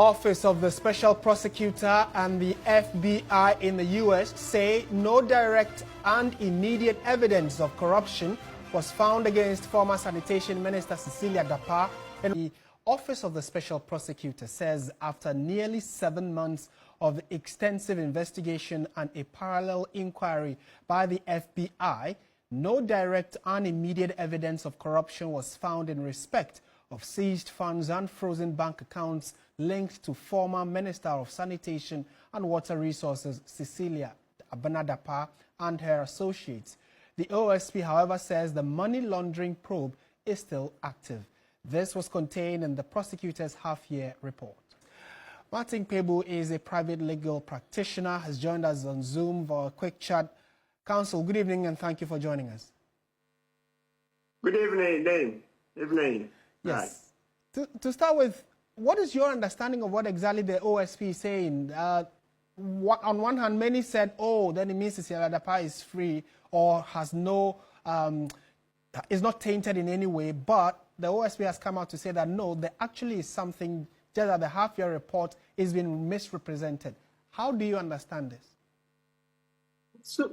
Office of the Special Prosecutor and the FBI in the U.S. say no direct and immediate evidence of corruption was found against former Sanitation Minister Cecilia Dapaah. The Office of the Special Prosecutor says after nearly 7 months of extensive investigation and a parallel inquiry by the FBI, no direct and immediate evidence of corruption was found in respect of seized funds and frozen bank accounts linked to former Minister of Sanitation and Water Resources Cecilia Dapaah and her associates. The OSP, however, says the money laundering probe is still active. This was contained in the prosecutor's half-year report. Martin Pebu is a private legal practitioner, has joined us on Zoom for a quick chat. Counsel, good evening and thank you for joining us. Good evening, Dane. Evening. Yes. Right. To start with, what is your understanding of what exactly the OSP is saying? On one hand, many said, oh, then it means Cecilia Dapaah is free or has no, is not tainted in any way. But the OSP has come out to say that no, there actually is something, just that the half-year report is being misrepresented. How do you understand this? So,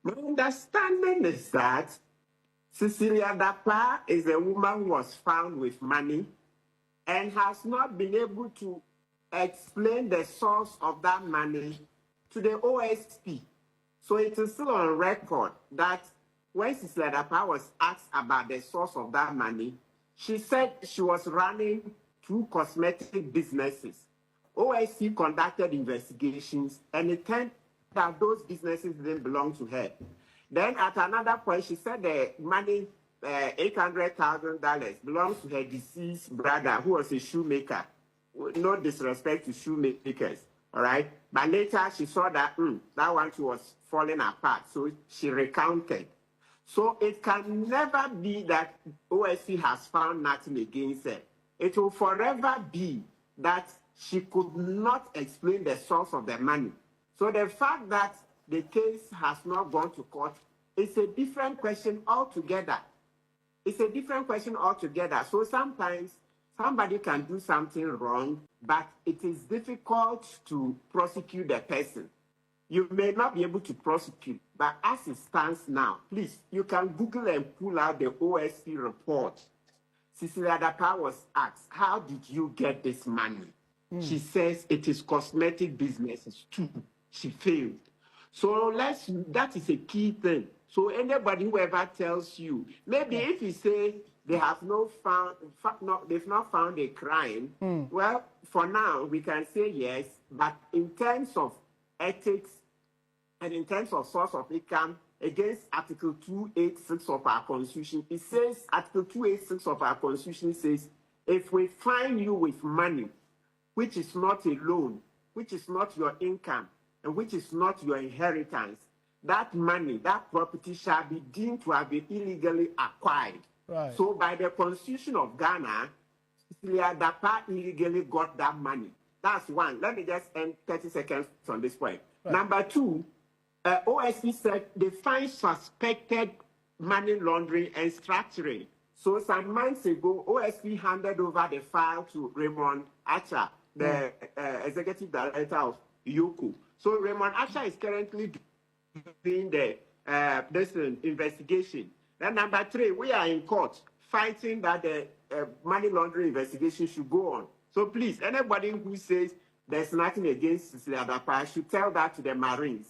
my understanding is that Cecilia Dapaah is a woman who was found with money and has not been able to explain the source of that money to the OSP. So it is still on record that when Cecilia Dapaah was asked about the source of that money, she said she was running 2 cosmetic businesses. OSP conducted investigations and it turned out those businesses didn't belong to her. Then at another point, she said the money, $800,000, belongs to her deceased brother, who was a shoemaker. No disrespect to shoemakers, all right? But later she saw that that one was falling apart, so she recounted. So it can never be that OSC has found nothing against her. It will forever be that she could not explain the source of the money. So the fact that the case has not gone to court is a different question altogether. It's a different question altogether. So sometimes somebody can do something wrong, but it is difficult to prosecute the person. You may not be able to prosecute, but as it stands now, please, you can Google and pull out the OSP report. Cecilia Dapaah was asked, how did you get this money? She says it is cosmetic businesses too. She failed. So that is a key thing. So anybody who ever tells you, maybe if you say they have they've not found a crime, well, for now we can say yes, but in terms of ethics and in terms of source of income, against Article 286 of our Constitution, it says, Article 286 of our Constitution says, if we find you with money, which is not a loan, which is not your income, and which is not your inheritance, that money, that property shall be deemed to have been illegally acquired. Right. So by the Constitution of Ghana, Cecilia Dapaah illegally got that money. That's one. Let me just end 30 seconds on this point. Right. Number 2, OSP said they find suspected money laundering and structuring. So some months ago, OSP handed over the file to Raymond Archer, the executive director of Yoko. So Raymond Archer is currently doing the this investigation. Then number 3, we are in court fighting that the money laundering investigation should go on. So please, anybody who says there's nothing against Cecilia Dapaah should tell that to the Marines.